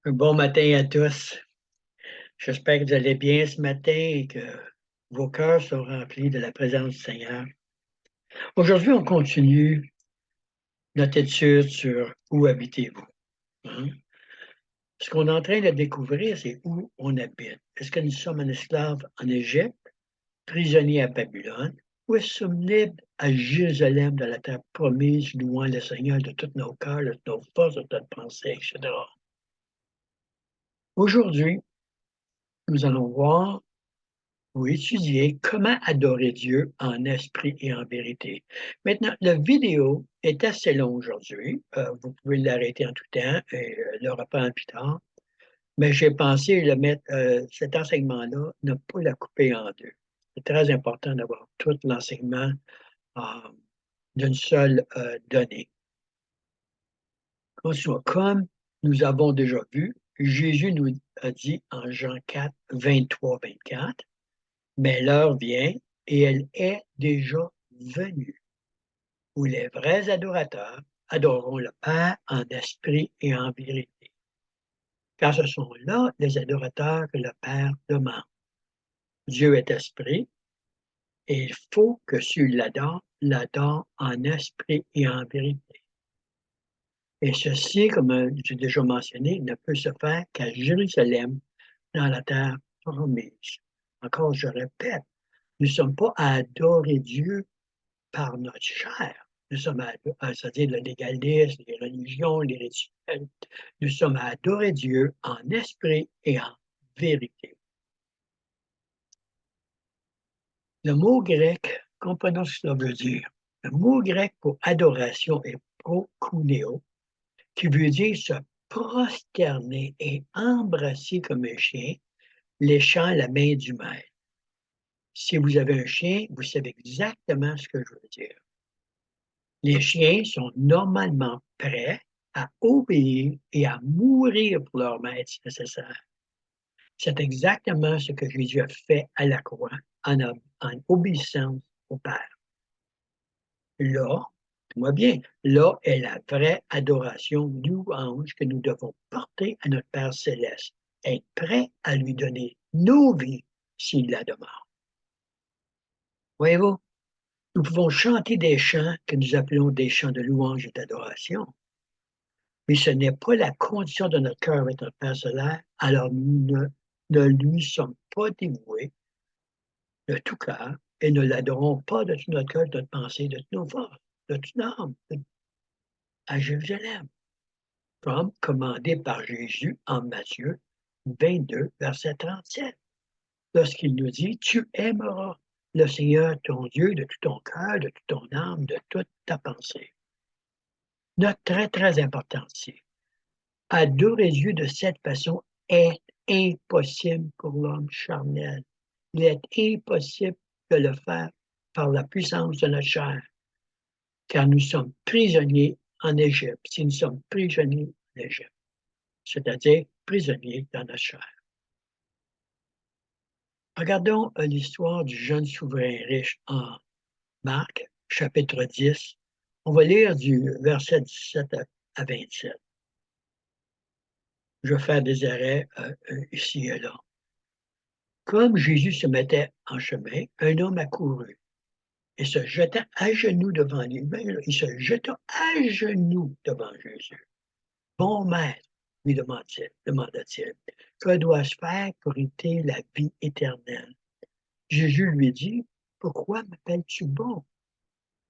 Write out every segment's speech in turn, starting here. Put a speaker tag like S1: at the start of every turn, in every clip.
S1: Un bon matin à tous. J'espère que vous allez bien ce matin et que vos cœurs sont remplis de la présence du Seigneur. Aujourd'hui, on continue notre étude sur où habitez-vous. Hein? Ce qu'on est en train de découvrir, c'est où on habite. Est-ce que nous sommes en esclaves en Égypte, prisonniers à Babylone, ou est-ce que nous sommes libres à Jérusalem, dans la terre promise, louant le Seigneur de toutes nos cœurs, de toutes nos forces, de toutes nos pensées, etc. Aujourd'hui, nous allons voir ou étudier comment adorer Dieu en esprit et en vérité. Maintenant, la vidéo est assez longue aujourd'hui. Vous pouvez l'arrêter en tout temps et le reprendre plus tard. Mais j'ai pensé le mettre, cet enseignement-là, ne pas la couper en deux. C'est très important d'avoir tout l'enseignement euh, d'une seule donnée. Comme nous avons déjà vu, Jésus nous a dit en Jean 4, 23-24, mais l'heure vient et elle est déjà venue, où les vrais adorateurs adoreront le Père en esprit et en vérité. Car ce sont là les adorateurs que le Père demande. Dieu est esprit et il faut que ceux qui l'adorent en esprit et en vérité. Et ceci, comme j'ai déjà mentionné, ne peut se faire qu'à Jérusalem, dans la terre promise. Encore, je répète, nous ne sommes pas à adorer Dieu par notre chair. Nous sommes c'est-à-dire le légalisme, les religions, les rituels. Nous sommes à adorer Dieu en esprit et en vérité. Le mot grec, comprenons ce que cela veut dire. Le mot grec pour adoration est prokuneo, qui veut dire se prosterner et embrasser comme un chien, léchant la main du maître. Si vous avez un chien, vous savez exactement ce que je veux dire. Les chiens sont normalement prêts à obéir et à mourir pour leur maître si nécessaire. C'est exactement ce que Jésus a fait à la croix en obéissance au Père. Là, moi bien, là est la vraie adoration, louange que nous devons porter à notre Père céleste, être prêt à lui donner nos vies s'il la demande. Voyez-vous, nous pouvons chanter des chants que nous appelons des chants de louange et d'adoration. Mais ce n'est pas la condition de notre cœur avec notre Père solaire, alors nous ne lui sommes pas dévoués de tout cœur et ne l'adorons pas de tout notre cœur, de notre pensée, de toutes nos forces, de toute notre âme, à Jérusalem, comme commandé par Jésus en Matthieu 22, verset 37, lorsqu'il nous dit, tu aimeras le Seigneur ton Dieu de tout ton cœur, de toute ton âme, de toute ta pensée. Note très, très importante ici. Adorer Dieu de cette façon est impossible pour l'homme charnel. Il est impossible de le faire par la puissance de notre chair, car nous sommes prisonniers en Égypte, si nous sommes prisonniers en Égypte, c'est-à-dire prisonniers dans notre chair. Regardons l'histoire du jeune souverain riche en Marc, chapitre 10. On va lire du verset 17 à 27. Je vais faire des arrêts ici et là. Comme Jésus se mettait en chemin, un homme accourut et se jeta à genoux devant lui. Il se jeta à genoux devant Jésus. Bon maître, lui demanda-t-il, que dois-je faire pour hériter la vie éternelle? Jésus lui dit, pourquoi m'appelles-tu bon?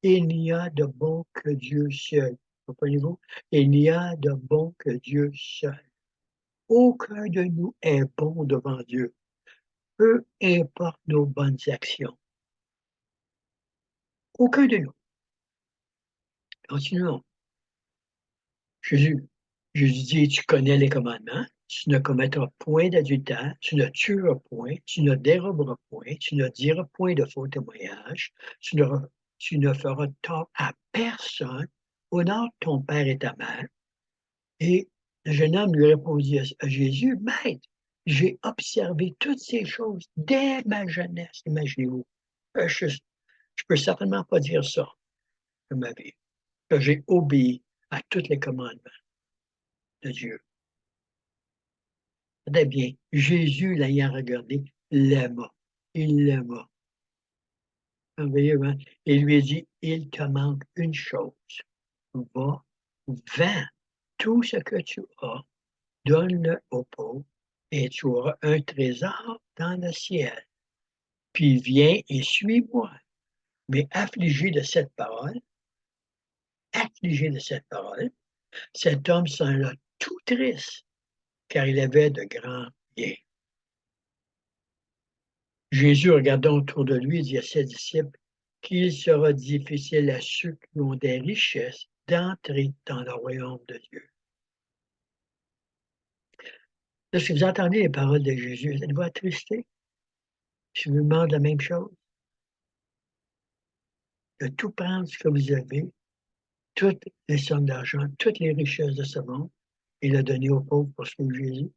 S1: Il n'y a de bon que Dieu seul. Comprenez-vous? Il n'y a de bon que Dieu seul. Aucun de nous est bon devant Dieu, peu importe nos bonnes actions. Aucun de nous. Continuons. Jésus, Jésus dit, tu connais les commandements, tu ne commettras point d'adultère, tu ne tueras point, tu ne déroberas point, tu ne diras point de faux témoignages, tu ne feras tort à personne, honore ton père et ta mère. Et le jeune homme lui répondit à Jésus, Maître, j'ai observé toutes ces choses dès ma jeunesse, imaginez-vous. Je ne peux certainement pas dire ça de ma vie, que j'ai obéi à tous les commandements de Dieu. Très bien. Jésus, l'ayant regardé, l'aima. Il l'aima. Merveilleux, hein? Et lui a dit, il te manque une chose. Va, vends tout ce que tu as, donne-le aux pauvres, et tu auras un trésor dans le ciel. Puis viens et suis-moi. Mais affligé de cette parole, cet homme s'en alla tout triste, car il avait de grands biens. Jésus, regardant autour de lui, dit à ses disciples qu'il sera difficile à ceux qui ont des richesses d'entrer dans le royaume de Dieu. Lorsque vous entendez les paroles de Jésus, êtes-vous attristé? Je vous demande la même chose. De tout prendre ce que vous avez, toutes les sommes d'argent, toutes les richesses de ce monde, et le donner aux pauvres pour suivre Jésus.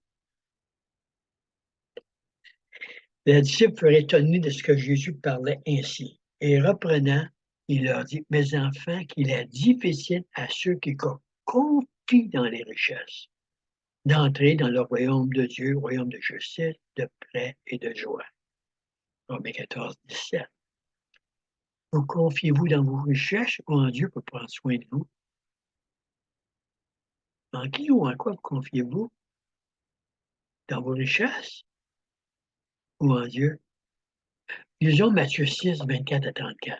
S1: Les disciples furent étonnés de ce que Jésus parlait ainsi. Et reprenant, il leur dit, mes enfants, qu'il est difficile à ceux qui confient dans les richesses d'entrer dans le royaume de Dieu, royaume de justice, de paix et de joie. Romains 14, 17. Vous confiez-vous dans vos richesses ou en Dieu pour prendre soin de vous? En qui ou en quoi vous confiez-vous? Dans vos richesses ou en Dieu? Lisons Matthieu 6, 24 à 34.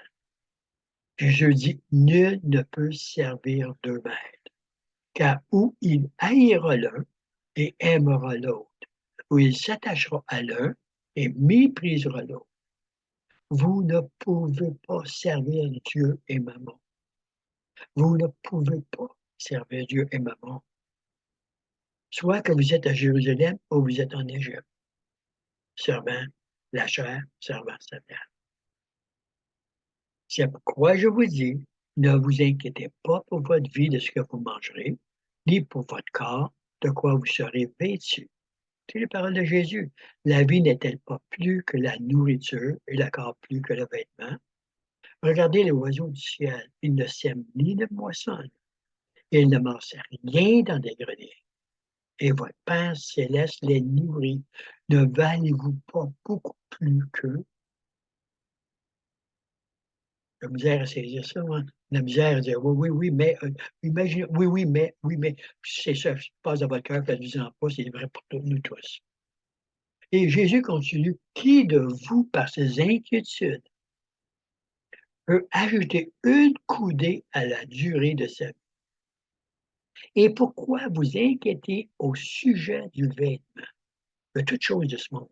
S1: Jésus dit, nul ne peut servir deux maîtres, car où il haïra l'un et aimera l'autre, ou il s'attachera à l'un et méprisera l'autre. Vous ne pouvez pas servir Dieu et Mammon. Vous ne pouvez pas servir Dieu et Mammon. Soit que vous êtes à Jérusalem ou vous êtes en Égypte, servant la chair, servant Satan. C'est pourquoi je vous dis, ne vous inquiétez pas pour votre vie de ce que vous mangerez, ni pour votre corps, de quoi vous serez vêtus. C'est les paroles de Jésus. La vie n'est-elle pas plus que la nourriture et le corps plus que le vêtement? Regardez les oiseaux du ciel. Ils ne sèment ni ne moissonnent. Ils ne massent rien dans des greniers. Et votre Père céleste les nourrit. Ne valez-vous pas beaucoup plus qu'eux? La misère à saisir ça, hein? La misère à dire oui, oui, oui, mais imaginez, oui, mais c'est ça qui passe dans votre cœur, faites-vous-en pas, c'est vrai pour nous tous. Et Jésus continue, qui de vous, par ses inquiétudes, peut ajouter une coudée à la durée de sa vie? Et pourquoi vous inquiétez au sujet du vêtement, de toute chose de ce monde?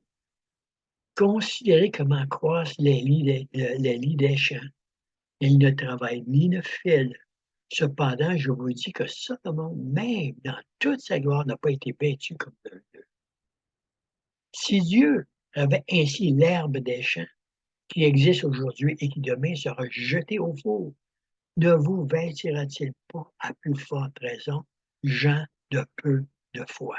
S1: Considérez comment croissent les lits des champs. Ils ne travaillent ni ne filent. Cependant, je vous dis que Salomon, même dans toute sa gloire, n'a pas été vêtu comme l'un d'eux. Si Dieu avait ainsi l'herbe des champs, qui existe aujourd'hui et qui demain sera jetée au four, ne vous vêtira-t-il pas à plus forte raison, gens de peu de foi?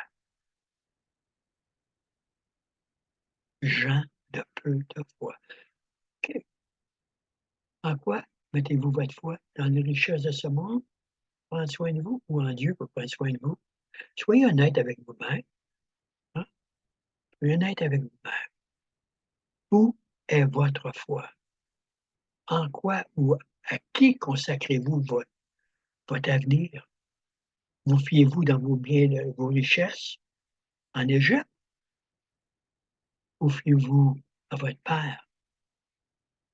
S1: Gens de peu de foi. En quoi mettez-vous votre foi? Dans les richesses de ce monde? Prendre soin de vous ou en Dieu pour prendre soin de vous? Soyez honnête avec vous-même. Hein? Soyez honnête avec vous-même. Où est votre foi? En quoi ou à qui consacrez-vous votre avenir? Vous fiez-vous dans vos biens, vos richesses en Égypte? Ou fiez-vous à votre Père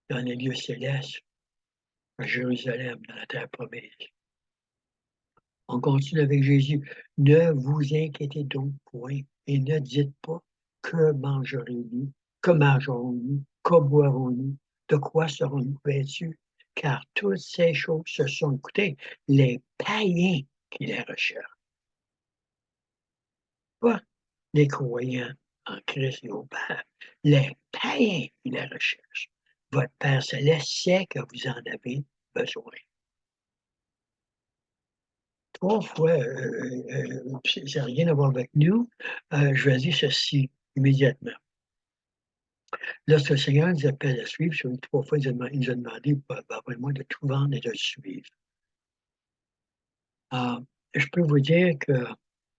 S1: dans les lieux célestes, à Jérusalem, dans la terre promise? On continue avec Jésus. Ne vous inquiétez donc point et ne dites pas que mangerons-nous, que mangerons-nous, que boirons-nous, de quoi serons-nous vêtus? Car toutes ces choses, ce sont, écoutez, les païens qui les recherchent, pas les croyants en Christ et au Père, les païens qui les recherchent. Votre Père céleste sait que vous en avez besoin. Trois fois, ça n'a rien à voir avec nous, je vais dire ceci immédiatement. Lorsque le Seigneur nous appelle à suivre, sur les trois fois, il nous a demandé, moi de tout vendre et de le suivre. Je peux vous dire que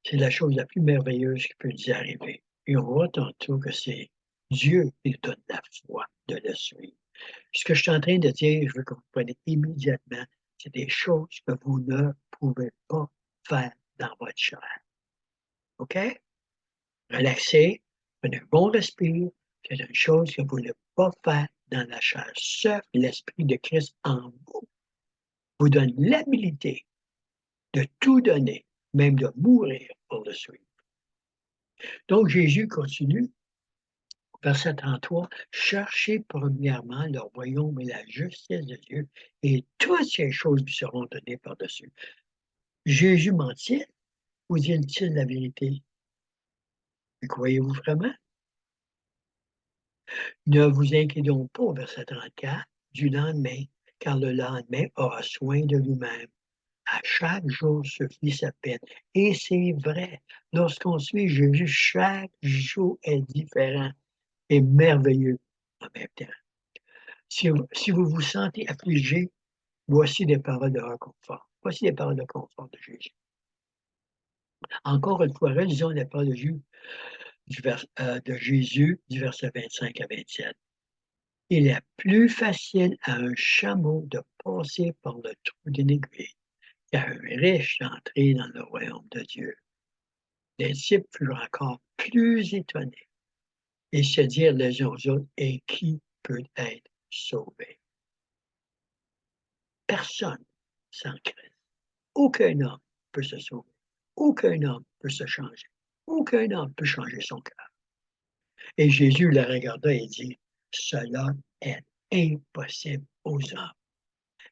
S1: C'est la chose la plus merveilleuse qui peut nous arriver. Et on voit tantôt que c'est Dieu qui nous donne la foi de le suivre. Ce que je suis en train de dire, je veux que vous preniez immédiatement, c'est des choses que vous ne pouvez pas faire dans votre chair. OK? Relaxez, prenez un bon respire. C'est une chose que vous ne pouvez pas faire dans la chair. Seul l'Esprit de Christ en vous donne l'habilité de tout donner, même de mourir pour le suivre. Donc Jésus continue, verset 33, cherchez premièrement le royaume et la justice de Dieu, et toutes ces choses lui seront données par-dessus. Jésus ment-il ou dit-il la vérité? Le croyez-vous vraiment? Ne vous inquiétez pas, au verset 34, du lendemain, car le lendemain aura soin de lui-même. À chaque jour suffit sa peine. Et c'est vrai, lorsqu'on suit Jésus, chaque jour est différent et merveilleux en même temps. Si vous vous sentez affligé, voici des paroles de réconfort. Voici les paroles de confort de Jésus. Encore une fois, relisons les paroles de Jésus du verset 25 à 27. Il est plus facile à un chameau de passer par le trou d'une aiguille qu'à un riche d'entrer dans le royaume de Dieu. Les disciples furent encore plus étonnés et se dirent les uns aux autres, et qui peut être sauvé? Personne sans Christ. Aucun homme peut se sauver. Aucun homme peut se changer. Aucun homme peut changer son cœur. Et Jésus le regarda et dit, cela est impossible aux hommes,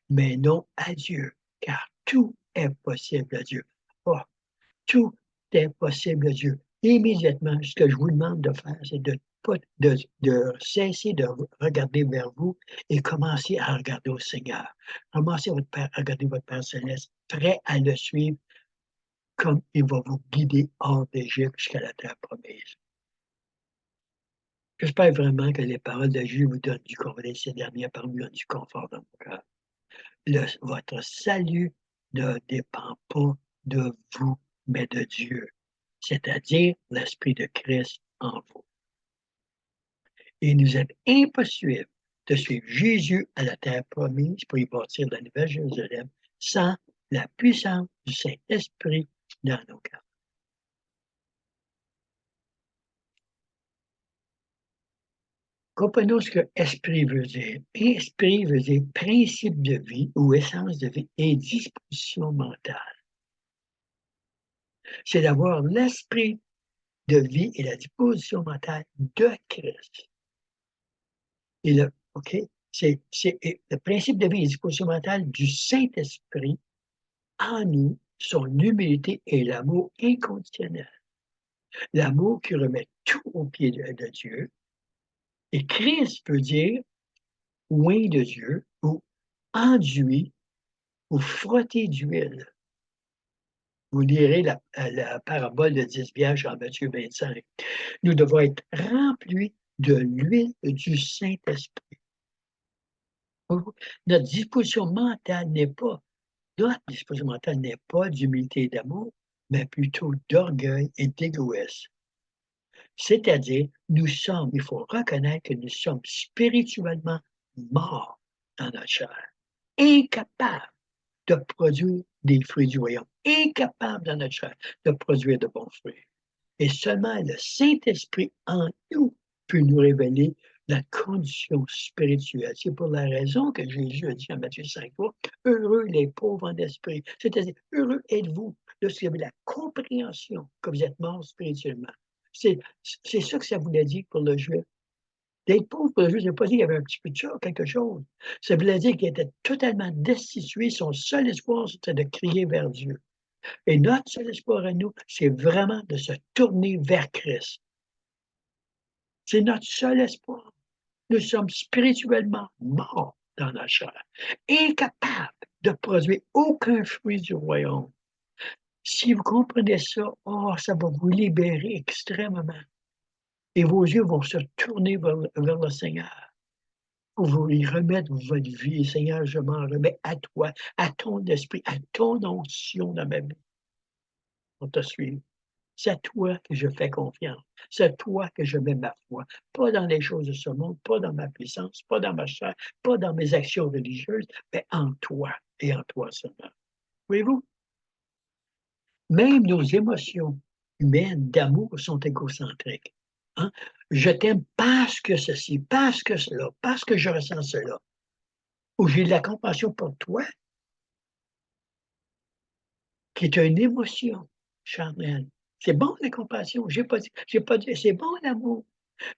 S1: mais non à Dieu, car tout est possible à Dieu. Oh, tout est possible à Dieu. Immédiatement, ce que je vous demande de faire, c'est de cesser de regarder vers vous et commencer à regarder au Seigneur. Commencez à regarder votre Père Céleste, prêt à le suivre comme il va vous guider hors d'Égypte jusqu'à la terre promise. J'espère vraiment que les paroles de Jésus vous donnent du confort. Ces dernières paroles vous donnent du confort dans mon cœur. Votre salut ne dépend pas de vous, mais de Dieu, c'est-à-dire l'Esprit de Christ en vous. Il nous est impossible de suivre Jésus à la terre promise pour y bâtir la nouvelle Jérusalem sans la puissance du Saint-Esprit dans nos cœurs. Comprenons ce que esprit veut dire. Esprit veut dire principe de vie ou essence de vie et disposition mentale. C'est d'avoir l'esprit de vie et la disposition mentale de Christ. Et c'est le principe de vie et disposition mentale du Saint-Esprit en nous, son humilité et l'amour inconditionnel. L'amour qui remet tout au pied de Dieu. Et Christ veut dire loin de Dieu ou enduit ou frotter d'huile. Vous lirez la parabole de 10 vierges en Matthieu 25. Nous devons être remplis de l'huile du Saint-Esprit. Notre disposition mentale n'est pas, notre disposition mentale n'est pas d'humilité et d'amour, mais plutôt d'orgueil et d'égoïsme. C'est-à-dire, il faut reconnaître que nous sommes spirituellement morts dans notre chair, incapables de produire des fruits du royaume, incapables dans notre chair de produire de bons fruits. Et seulement le Saint-Esprit en nous peut nous révéler la condition spirituelle. C'est pour la raison que Jésus a dit en Matthieu 5, heureux les pauvres en esprit. C'est-à-dire, heureux êtes-vous lorsque vous avez la compréhension que vous êtes mort spirituellement. C'est ça que ça voulait dire pour le juif. D'être pauvre pour le juif, ça ne veut pas dire qu'il y avait un petit peu de chose, quelque chose. Ça voulait dire qu'il était totalement destitué. Son seul espoir, c'était de crier vers Dieu. Et notre seul espoir à nous, c'est vraiment de se tourner vers Christ. C'est notre seul espoir. Nous sommes spirituellement morts dans notre chair, incapables de produire aucun fruit du royaume. Si vous comprenez ça, ça va vous libérer extrêmement. Et vos yeux vont se tourner vers le Seigneur pour vous y remettre votre vie. Seigneur, je m'en remets à toi, à ton esprit, à ton onction dans ma vie. On te suit. C'est à toi que je fais confiance. C'est à toi que je mets ma foi. Pas dans les choses de ce monde, pas dans ma puissance, pas dans ma chair, pas dans mes actions religieuses, mais en toi et en toi seulement. Voyez-vous? Même nos émotions humaines d'amour sont égocentriques. Hein? Je t'aime parce que ceci, parce que cela, parce que je ressens cela. Ou j'ai de la compassion pour toi, qui est une émotion charnelle. C'est bon la compassion, j'ai pas dit, c'est bon l'amour.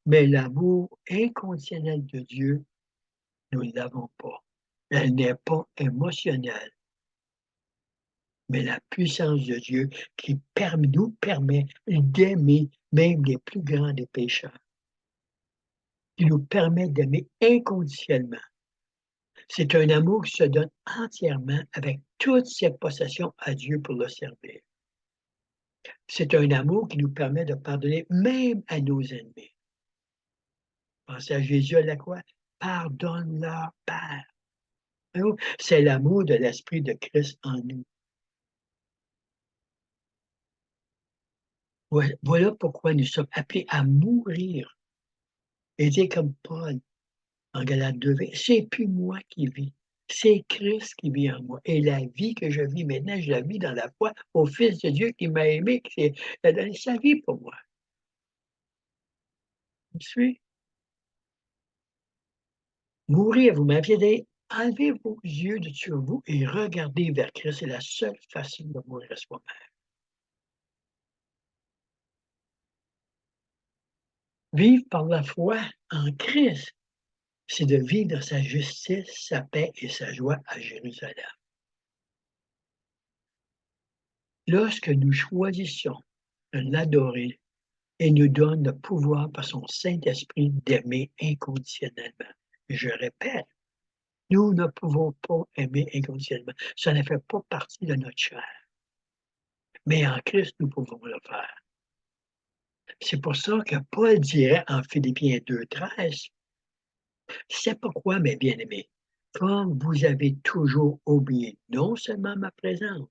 S1: Mais l'amour inconditionnel de Dieu, nous ne l'avons pas. Elle n'est pas émotionnelle, mais la puissance de Dieu qui nous permet d'aimer même les plus grands des pécheurs, qui nous permet d'aimer inconditionnellement. C'est un amour qui se donne entièrement avec toutes ses possessions à Dieu pour le servir. C'est un amour qui nous permet de pardonner même à nos ennemis. Pensez à Jésus à la croix. Pardonne-leur, Père. C'est l'amour de l'Esprit de Christ en nous. Voilà pourquoi nous sommes appelés à mourir. Et dire comme Paul en Galates 2:20, c'est plus moi qui vis, c'est Christ qui vit en moi. Et la vie que je vis maintenant, je la vis dans la foi au Fils de Dieu qui m'a aimé, qui a donné sa vie pour moi. Vous me suivez? Mourir, vous m'aviez dit, enlevez vos yeux de sur vous et regardez vers Christ. C'est la seule façon de mourir à soi-même. Vivre par la foi en Christ, c'est de vivre dans sa justice, sa paix et sa joie à Jérusalem. Lorsque nous choisissons de l'adorer, il nous donne le pouvoir par son Saint-Esprit d'aimer inconditionnellement. Je répète, nous ne pouvons pas aimer inconditionnellement. Ça ne fait pas partie de notre chair. Mais en Christ, nous pouvons le faire. C'est pour ça que Paul dirait en Philippiens 2:13, c'est pourquoi, mes bien-aimés, comme vous avez toujours oublié non seulement ma présence,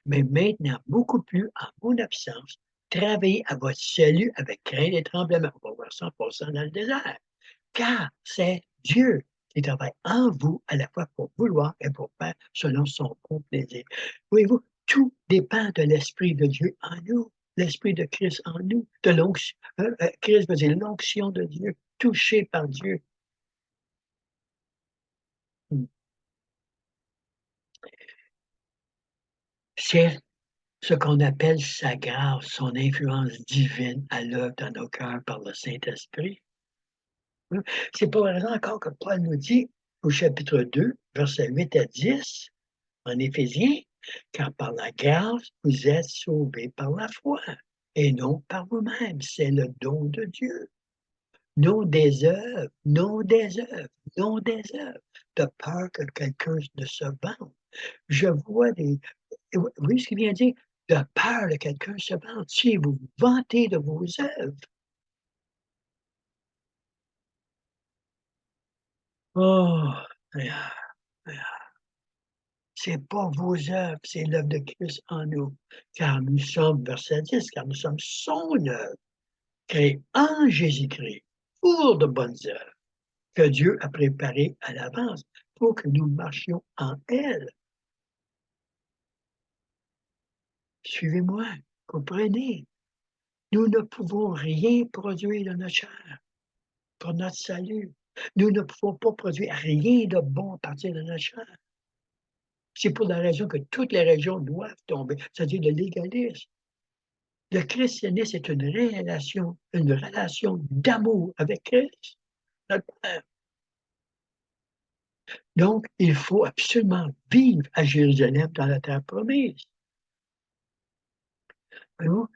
S1: mais maintenant beaucoup plus en mon absence, travaillez à votre salut avec crainte et tremblement. On va voir ça en passant dans le désert. Car c'est Dieu qui travaille en vous à la fois pour vouloir et pour faire selon son bon plaisir. Voyez-vous, tout dépend de l'Esprit de Dieu en nous, l'Esprit de Christ en nous, de l'onction. Christ veut dire l'onction de Dieu, touché par Dieu. C'est ce qu'on appelle sa grâce, son influence divine à l'œuvre dans nos cœurs par le Saint-Esprit. C'est pour raison encore que Paul nous dit au chapitre 2, versets 8 à 10, en Éphésiens, car par la grâce, vous êtes sauvés par la foi, et non par vous-même. C'est le don de Dieu. Non des œuvres, non des œuvres, non des œuvres, de peur que quelqu'un ne se vante. Je vois des. Vous voyez ce qu'il vient de dire? De peur que quelqu'un se vante. Si vous vous vantez de vos œuvres. Oh, c'est pas vos œuvres, c'est l'œuvre de Christ en nous. Car nous sommes, verset 10, car nous sommes son œuvre, créée en Jésus-Christ pour de bonnes œuvres que Dieu a préparées à l'avance pour que nous marchions en elles. Suivez-moi, comprenez. Nous ne pouvons rien produire dans notre chair pour notre salut. Nous ne pouvons pas produire rien de bon à partir de notre chair. C'est pour la raison que toutes les régions doivent tomber, c'est-à-dire le légalisme. Le christianisme est une relation d'amour avec Christ, notre Père. Donc, il faut absolument vivre à Jérusalem dans la terre promise. Voyez-vous?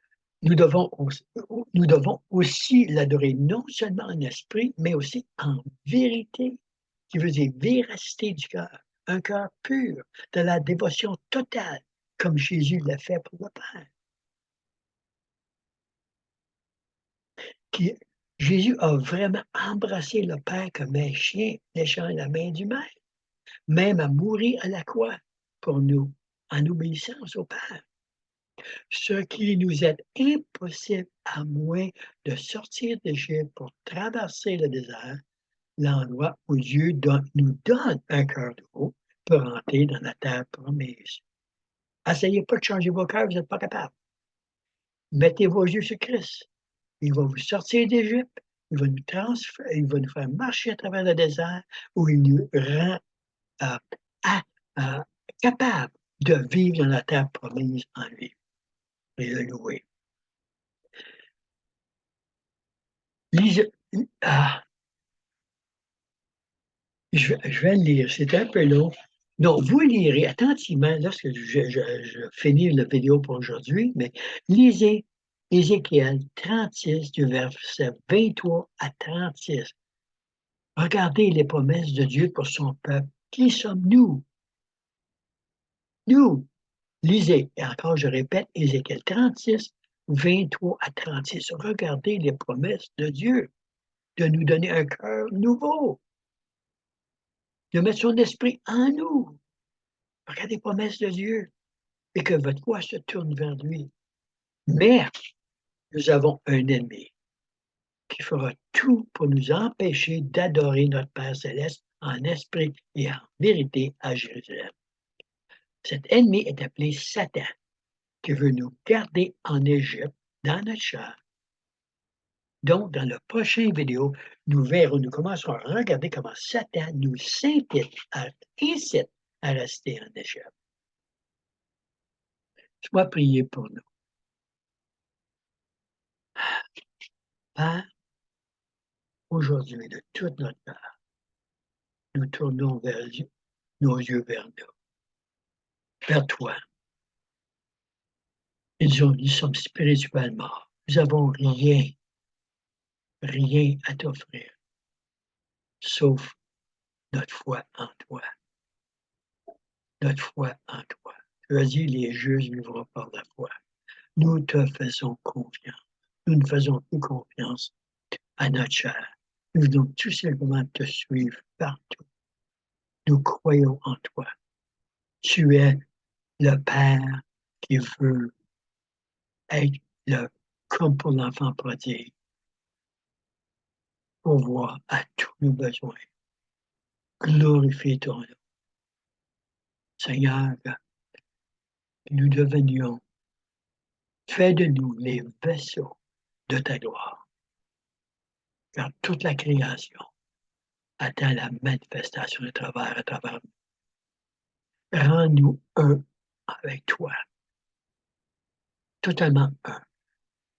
S1: Nous devons aussi l'adorer non seulement en esprit, mais aussi en vérité, qui veut dire véracité du cœur, un cœur pur, de la dévotion totale, comme Jésus l'a fait pour le Père. Jésus a vraiment embrassé le Père comme un chien léchant la main du maître, même à mourir à la croix pour nous, en obéissance au Père. Ce qui nous est impossible à moins de sortir d'Égypte pour traverser le désert, l'endroit où Dieu nous donne un cœur nouveau pour entrer dans la terre promise. Essayez pas de changer vos cœurs, vous n'êtes pas capable. Mettez vos yeux sur Christ. Il va vous sortir d'Égypte, il va nous transférer, il va nous faire marcher à travers le désert où il nous rend euh, à- euh, capables de vivre dans la terre promise en lui et le louer. Lisez, ah, je vais le lire, c'est un peu long. Donc, vous lirez attentivement lorsque je finis la vidéo pour aujourd'hui, mais lisez Ézéchiel 36 du verset 23 à 36. Regardez les promesses de Dieu pour son peuple. Qui sommes-nous? Nous, lisez, et encore je répète, Ézéchiel 36, 23 à 36. Regardez les promesses de Dieu, de nous donner un cœur nouveau, de mettre son esprit en nous. Regardez les promesses de Dieu et que votre foi se tourne vers lui. Mais nous avons un ennemi qui fera tout pour nous empêcher d'adorer notre Père céleste en esprit et en vérité à Jérusalem. Cet ennemi est appelé Satan, qui veut nous garder en Égypte, dans notre chair. Donc, dans la prochaine vidéo, nous commencerons à regarder comment Satan nous incite à rester en Égypte. Sois prié pour nous. Père, aujourd'hui, de toute notre cœur, nous tournons nos yeux vers nous, vers toi. Nous sommes spirituellement morts. Nous n'avons rien, rien à t'offrir, sauf notre foi en toi. Notre foi en toi. Tu as dit, les justes vivront par la foi. Nous te faisons confiance. Nous ne faisons plus confiance à notre chair. Nous voulons tout simplement te suivre partout. Nous croyons en toi. Tu es le Père qui veut être comme pour l'enfant prodigue, pourvoir à tous nos besoins. Glorifie ton nom. Seigneur, que nous devenions, fais de nous les vaisseaux de ta gloire, car toute la création attend la manifestation de travers à travers nous. Rends-nous un avec toi, totalement un,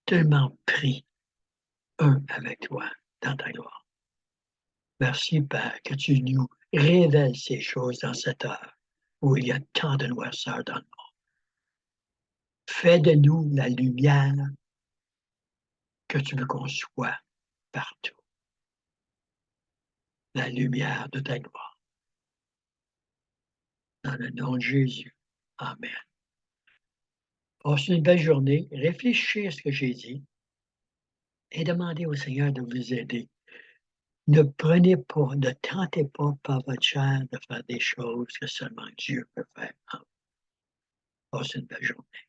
S1: tellement pris un avec toi dans ta gloire. Merci, Père, que tu nous révèles ces choses dans cette heure où il y a tant de noirceur dans le monde. Fais de nous la lumière que tu veux qu'on soit partout. La lumière de ta gloire. Dans le nom de Jésus. Amen. Passez une belle journée. Réfléchissez à ce que j'ai dit et demandez au Seigneur de vous aider. Ne prenez pas, ne tentez pas par votre chair de faire des choses que seulement Dieu peut faire. Passez une belle journée.